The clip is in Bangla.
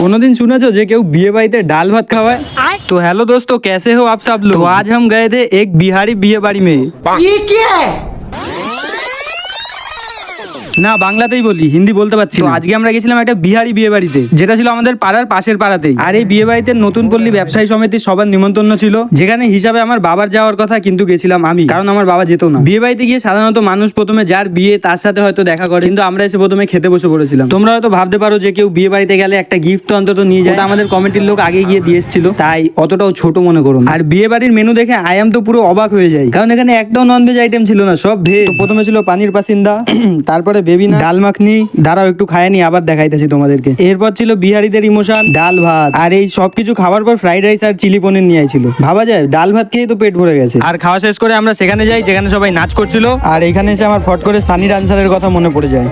কোনোদিন শুনেছো যে কেউ বিয়ে বাড়িতে ডাল ভাत খাওয়ায়? तो हेलो दोस्तों, कैसे हो आप सब लोग? तो आज हम गए थे एक बिहारी বিয়ে বাড়ি में। ये क्या है? না বাংলাতেই বলি, হিন্দি বলতে পারছি না। তো আজকে আমরা গেছিলাম একটা বিহারি বিয়ে বাড়িতে, যেটা ছিল আমাদের পাড়ার পাশের পাড়াতেই। আর এই বিয়ে বাড়িতে নতুন পল্লী ব্যবসায়ী সমিতির সবার নিমন্ত্রণ ছিল, যেখানে হিসাবে আমার বাবার যাওয়ার কথা, কিন্তু গেছিলাম আমি, কারণ আমার বাবা যেত না। বিয়ে বাড়িতে গিয়ে সাধারণত মানুষ প্রথমে যার বিয়ে তার সাথে হয়তো দেখা করে, কিন্তু আমরা এসে প্রথমে খেতে বসে পড়েছিলাম। তোমরা হয়তো ভাবতে পারো যে কেউ বিয়ে বাড়িতে গেলে একটা গিফট তো অন্তত নিয়ে যায়। আমাদের কমিটির লোক আগে গিয়ে দিয়ে এসেছিল, তাই অতটাও ছোট মনে করো না। আর বিয়ে বাড়ির মেনু দেখে আয়াম তো পুরো অবাক হয়ে যায়, কারণ এখানে একটাও ননভেজ আইটেম ছিল না, সব ভেজ। প্রথমে ছিল পানির পাসিন্দা, তারপরে বেবিনা, ডাল মাখনি। দাঁড়াও একটু খায়নি, আবার দেখাইতেছি তোমাদেরকে। এরপর ছিল বিহারিদের ইমোশন, ডাল ভাত। আর এই সবকিছু খাওয়ার পর ফ্রাইড রাইস আর চিলি পনির নিয়ে আইছিল। ভাবা যায় ডাল ভাত খেয়ে তো পেট ভরে গেছে। আর খাওয়া শেষ করে আমরা সেখানে যাই যেখানে সবাই নাচ করছিল। আর এখানে এসে আমার ফট করে সানি ডান্সারের কথা মনে পড়ে যায়।